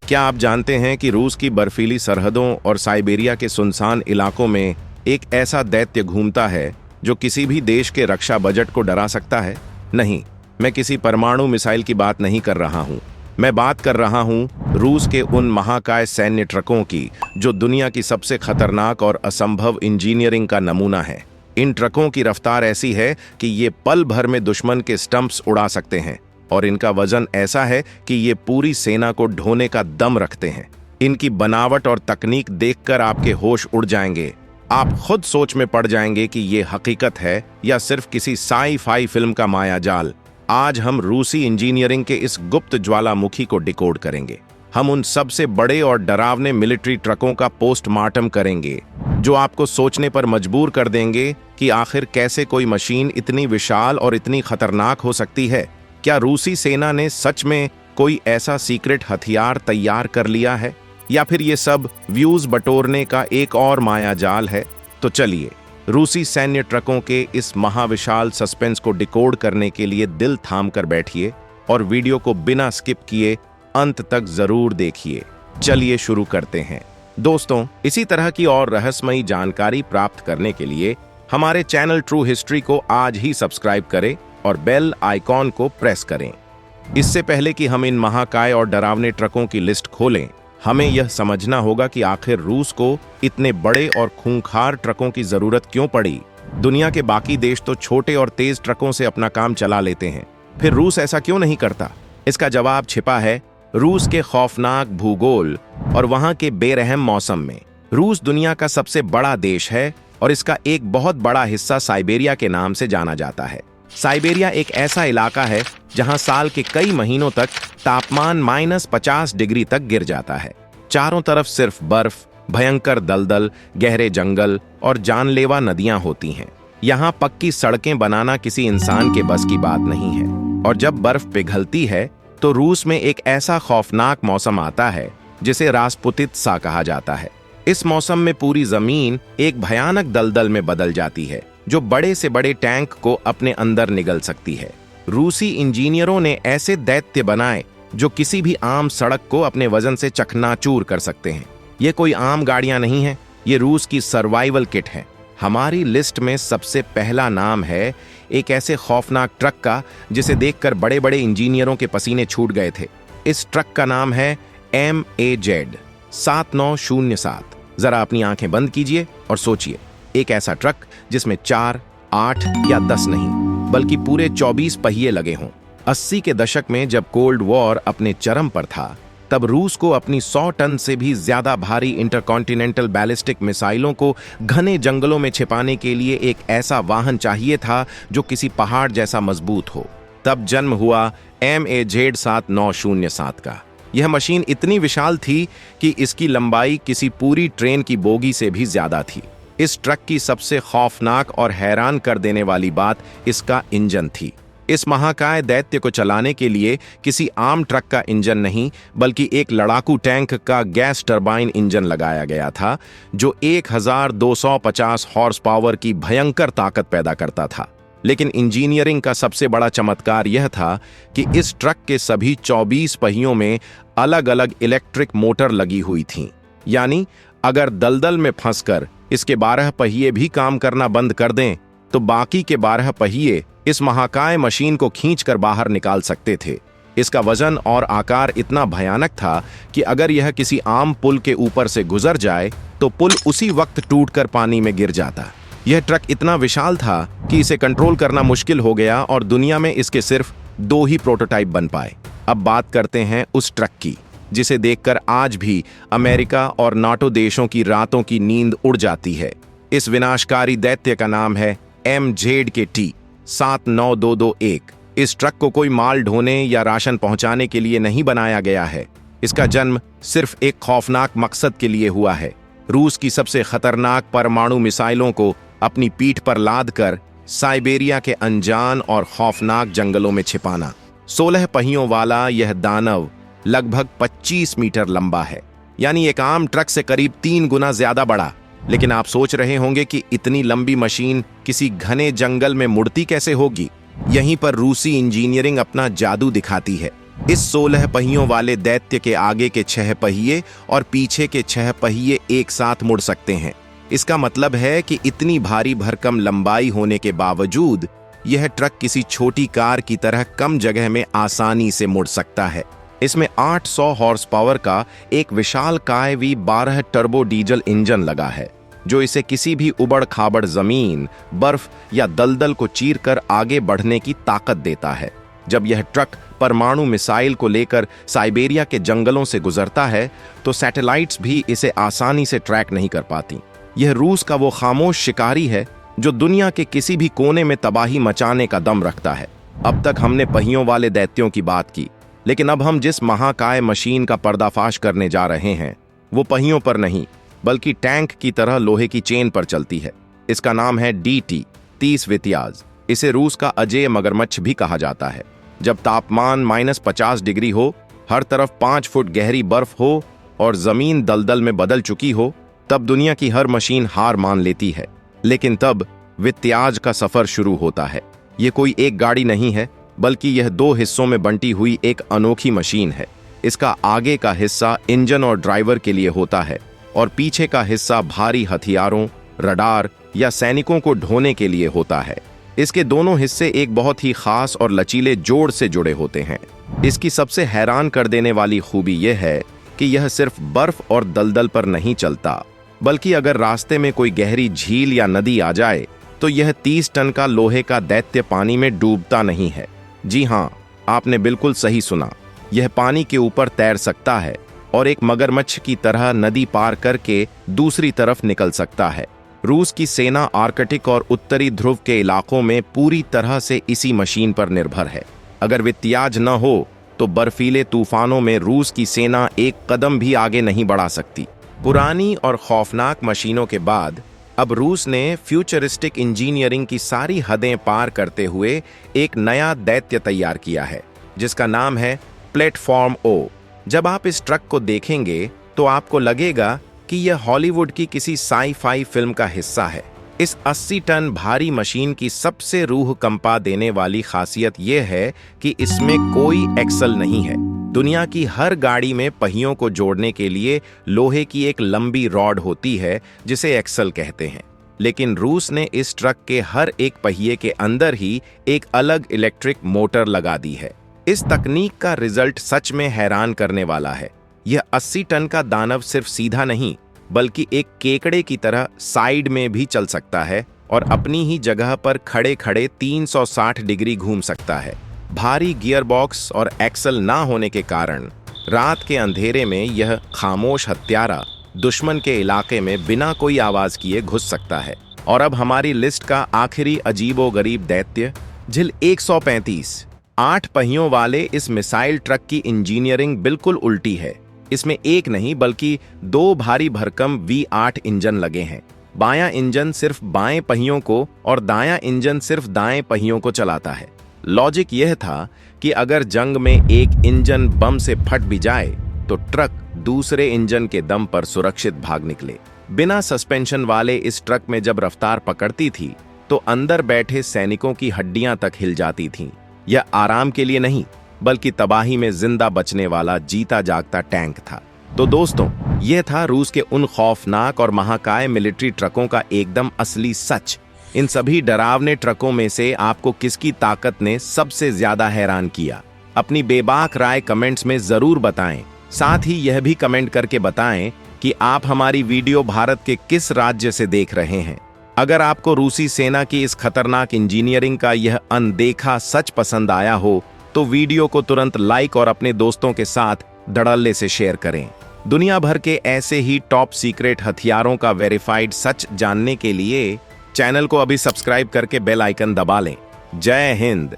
क्या आप जानते हैं कि रूस की बर्फीली सरहदों और साइबेरिया के सुनसान इलाकों में एक ऐसा दैत्य घूमता है जो किसी भी देश के रक्षा बजट को डरा सकता है? नहीं, मैं किसी परमाणु मिसाइल की बात नहीं कर रहा हूं। मैं बात कर रहा हूं रूस के उन महाकाय सैन्य ट्रकों की जो दुनिया की सबसे खतरनाक और असंभव इंजीनियरिंग का नमूना है। इन ट्रकों की रफ्तार ऐसी है कि ये पल भर में दुश्मन के स्टंप्स उड़ा सकते हैं और इनका वजन ऐसा है कि ये पूरी सेना को ढोने का दम रखते हैं। इनकी बनावट और तकनीक देखकर आपके होश उड़ जाएंगे। आप खुद सोच में पड़ जाएंगे कि ये हकीकत है या सिर्फ किसी साई-फाई फिल्म का मायाजाल। आज हम रूसी इंजीनियरिंग के इस गुप्त ज्वालामुखी को डिकोड करेंगे। हम उन सबसे बड़े और डरावने मिलिट्री ट्रकों का पोस्टमार्टम करेंगे जो आपको सोचने पर मजबूर कर देंगे कि आखिर कैसे कोई मशीन इतनी विशाल और इतनी खतरनाक हो सकती है। क्या रूसी सेना ने सच में कोई ऐसा सीक्रेट हथियार तैयार कर लिया है या फिर ये सब व्यूज बटोरने का एक और मायाजाल है? तो चलिए रूसी सैन्य ट्रकों के इस महाविशाल सस्पेंस को डिकोड करने के लिए दिल थाम कर बैठिए और वीडियो को बिना स्किप किए अंत तक जरूर देखिए। चलिए शुरू करते हैं। दोस्तों, इसी तरह की और रहस्यमयी जानकारी प्राप्त करने के लिए हमारे चैनल ट्रू हिस्ट्री को आज ही सब्सक्राइब करें और बेल आइकॉन को प्रेस करें। इससे पहले कि हम इन महाकाय और डरावने ट्रकों की लिस्ट खोलें, हमें यह समझना होगा कि आखिर रूस को इतने बड़े और खूंखार ट्रकों की जरूरत क्यों पड़ी। दुनिया के बाकी देश तो छोटे और तेज ट्रकों से अपना काम चला लेते हैं, फिर रूस ऐसा क्यों नहीं करता? इसका जवाब छिपा है रूस के खौफनाक भूगोल और वहां के बेरहम मौसम में। रूस दुनिया का सबसे बड़ा देश है और इसका एक बहुत बड़ा हिस्सा साइबेरिया के नाम से जाना जाता है। साइबेरिया एक ऐसा इलाका है जहां साल के कई महीनों तक तापमान -50 डिग्री तक गिर जाता है। चारों तरफ सिर्फ बर्फ, भयंकर दलदल, गहरे जंगल और जानलेवा नदियां होती हैं। यहाँ पक्की सड़कें बनाना किसी इंसान के बस की बात नहीं है। और जब बर्फ पिघलती है तो रूस में एक ऐसा खौफनाक मौसम आता है जिसे रास्पुतित सा कहा जाता है। इस मौसम में पूरी जमीन एक भयानक दलदल में बदल जाती है जो बड़े से बड़े टैंक को अपने अंदर निगल सकती है। रूसी इंजीनियरों ने ऐसे दैत्य बनाए जो किसी भी आम सड़क को अपने वजन से चकनाचूर कर सकते हैं। ये कोई आम गाड़ियां नहीं हैं, ये रूस की सर्वाइवल किट है। हमारी लिस्ट में सबसे पहला नाम है एक ऐसे खौफनाक ट्रक का जिसे देखकर बड़े बड़े इंजीनियरों के पसीने छूट गए थे। इस ट्रक का नाम है MAZ 7907। जरा अपनी आंखें बंद कीजिए और सोचिए, एक ऐसा ट्रक जिसमें 4, 8 या 10 नहीं बल्कि पूरे 24 पहिए लगे हों। 80 के दशक में जब कोल्ड वॉर अपने चरम पर था, तब रूस को अपनी 100 टन से भी ज्यादा भारी इंटरकॉन्टिनेंटल बैलिस्टिक मिसाइलों को घने जंगलों में छिपाने के लिए एक ऐसा वाहन चाहिए था जो किसी पहाड़ जैसा मजबूत हो। तब जन्म हुआ MAZ 7907 का। यह मशीन इतनी विशाल थी कि इसकी लंबाई किसी पूरी ट्रेन की बोगी से भी ज्यादा थी। इस ट्रक की सबसे खौफनाक और हैरान कर देने वाली बात इसका इंजन थी। इस महाकाय दैत्य को चलाने के लिए किसी आम ट्रक का इंजन नहीं बल्कि एक लड़ाकू टैंक का गैस टरबाइन इंजन लगाया गया था जो 1250 हॉर्स पावर की भयंकर ताकत पैदा करता था। लेकिन इंजीनियरिंग का सबसे बड़ा चमत्कार यह था कि इस ट्रक के सभी 24 पहियों में अलग अलग इलेक्ट्रिक मोटर लगी हुई थीं। यानी अगर दलदल में फंसकर इसके 12 पहिए भी काम करना बंद कर दें तो बाकी के 12 पहिए इस महाकाय मशीन को खींचकर बाहर निकाल सकते थे। इसका वजन और आकार इतना भयानक था कि अगर यह किसी आम पुल के ऊपर से गुजर जाए तो पुल उसी वक्त टूटकर पानी में गिर जाता। यह ट्रक इतना विशाल था कि इसे कंट्रोल करना मुश्किल हो गया और दुनिया में इसके सिर्फ 2 ही प्रोटोटाइप बन पाए। अब बात करते हैं उस ट्रक की जिसे देखकर आज भी अमेरिका और नाटो देशों की रातों की नींद उड़ जाती है। इस विनाशकारी दैत्य का नाम है MZKT 79221। इस ट्रक को कोई माल ढोने या राशन पहुंचाने के लिए नहीं बनाया गया है। इसका जन्म सिर्फ एक खौफनाक मकसद के लिए हुआ है, रूस की सबसे खतरनाक परमाणु मिसाइलों को अपनी पीठ पर लाद कर साइबेरिया के अनजान और खौफनाक जंगलों में छिपाना। 16 पहियों वाला यह दानव लगभग 25 मीटर लंबा है, यानी एक आम ट्रक से करीब 3 गुना ज्यादा बड़ा। लेकिन आप सोच रहे होंगे कि इतनी लंबी मशीन किसी घने जंगल में मुड़ती कैसे होगी? यहीं पर रूसी इंजीनियरिंग अपना जादू दिखाती है। इस 16 पहियों वाले दैत्य के आगे के 6 पहिए और पीछे के 6 पहिए एक साथ मुड़ सकते हैं। इसका मतलब है कि इतनी भारी भरकम लंबाई होने के बावजूद यह ट्रक किसी छोटी कार की तरह कम जगह में आसानी से मुड़ सकता है। इसमें 800 हॉर्स पावर का एक विशालकाय V12 टर्बो डीजल इंजन लगा है, जो इसे किसी भी उबड़-खाबड़ जमीन, बर्फ या दलदल को चीरकर आगे बढ़ने की ताकत देता है। जब यह ट्रक परमाणु मिसाइल को लेकर साइबेरिया के जंगलों से गुजरता है, तो सैटेलाइट्स भी इसे आसानी से ट्रैक नहीं कर पाती। यह रूस का वो खामोश शिकारी है जो दुनिया के किसी भी कोने में तबाही मचाने का दम रखता है। अब तक हमने पहियों वाले दैत्यों की बात की, लेकिन अब हम जिस महाकाय मशीन का पर्दाफाश करने जा रहे हैं, वो पहियों पर नहीं, बल्कि टैंक की तरह लोहे की चेन पर चलती है। इसका नाम है DT-30 वित्याज। इसे रूस का अजेय मगरमच्छ भी कहा जाता है। जब तापमान -50 डिग्री हो, हर तरफ 5 फुट गहरी बर्फ हो और जमीन दलदल में बदल चुकी हो, तब दुनिया की हर मशीन हार मान लेती है। लेकिन तब वित्याज का सफर शुरू होता है। ये कोई एक गाड़ी नहीं है, बल्कि यह 2 हिस्सों में बंटी हुई एक अनोखी मशीन है। इसका आगे का हिस्सा इंजन और ड्राइवर के लिए होता है और पीछे का हिस्सा भारी हथियारों, रडार या सैनिकों को ढोने के लिए होता है। इसके दोनों हिस्से एक बहुत ही खास और लचीले जोड़ से जुड़े होते हैं। इसकी सबसे हैरान कर देने वाली खूबी यह है कि यह सिर्फ बर्फ और दलदल पर नहीं चलता, बल्कि अगर रास्ते में कोई गहरी झील या नदी आ जाए, तो यह 30 टन का लोहे का दैत्य पानी में डूबता नहीं है। जी हाँ, आपने बिल्कुल सही सुना। यह पानी के ऊपर तैर सकता है और एक मगरमच्छ की तरह नदी पार करके दूसरी तरफ निकल सकता है। रूस की सेना आर्कटिक और उत्तरी ध्रुव के इलाकों में पूरी तरह से इसी मशीन पर निर्भर है। अगर वित्याज न हो तो बर्फीले तूफानों में रूस की सेना एक कदम भी आगे नहीं बढ़ा सकती। पुरानी और खौफनाक मशीनों के बाद अब रूस ने फ्यूचरिस्टिक इंजीनियरिंग की सारी हदें पार करते हुए एक नया दैत्य तैयार किया है, जिसका नाम है प्लेटफॉर्म O। जब आप इस ट्रक को देखेंगे तो आपको लगेगा कि यह हॉलीवुड की किसी साई-फाई फिल्म का हिस्सा है। इस 80 टन भारी मशीन की सबसे रूह कंपा देने वाली खासियत यह है कि इसमें कोई एक्सल नहीं है। दुनिया की हर गाड़ी में पहियों को जोड़ने के लिए लोहे की एक लंबी रॉड होती है, जिसे एक्सल कहते हैं। लेकिन रूस ने इस ट्रक के हर एक पहिए के अंदर ही एक अलग इलेक्ट्रिक मोटर लगा दी है। इस तकनीक का रिजल्ट सच में हैरान करने वाला है। यह 80 टन का दानव सिर्फ सीधा नहीं, बल्कि एक केकड़े की तरह साइड में भी चल सकता है और अपनी ही जगह पर खड़े खड़े 360 डिग्री घूम सकता है। भारी गियरबॉक्स और एक्सल ना होने के कारण रात के अंधेरे में यह खामोश हत्यारा दुश्मन के इलाके में बिना कोई आवाज किए घुस सकता है। और अब हमारी लिस्ट का आखिरी अजीबोगरीब दैत्य, झिल 135। 8 पहियों वाले इस मिसाइल ट्रक की इंजीनियरिंग बिल्कुल उल्टी है। इसमें एक नहीं बल्कि 2 भारी भरकम V8 इंजन लगे हैं। बायां इंजन सिर्फ बाएं पहियों को और दायां इंजन सिर्फ दाएं पहियों को चलाता है। लॉजिक यह था कि अगर जंग में एक इंजन बम से फट भी जाए तो ट्रक दूसरे इंजन के दम पर सुरक्षित भाग निकले। बिना सस्पेंशन वाले इस ट्रक में जब रफ्तार पकड़ती थी तो अंदर बैठे सैनिकों की हड्डियां तक हिल जाती थीं। यह आराम के लिए नहीं, बल्कि तबाही में जिंदा बचने वाला जीता जागता टैंक था। तो दोस्तों, यह था रूस के उन खौफनाक और महाकाय मिलिट्री ट्रकों का एकदम असली सच। इन सभी डरावने ट्रकों में से आपको किसकी ताकत ने सबसे ज्यादा हैरान किया? अपनी बेबाक राय कमेंट्स में जरूर बताएं। साथ ही यह भी कमेंट करके बताएं कि आप हमारी वीडियो भारत के किस राज्य से देख रहे हैं। अगर आपको रूसी सेना की इस खतरनाक इंजीनियरिंग का यह अनदेखा सच पसंद आया हो तो वीडियो को तुरंत लाइक और अपने दोस्तों के साथ धड़ल्ले से शेयर करें। दुनिया भर के ऐसे ही टॉप सीक्रेट हथियारों का वेरीफाइड सच जानने के लिए चैनल को अभी सब्सक्राइब करके बेल आइकन दबा लें। जय हिंद।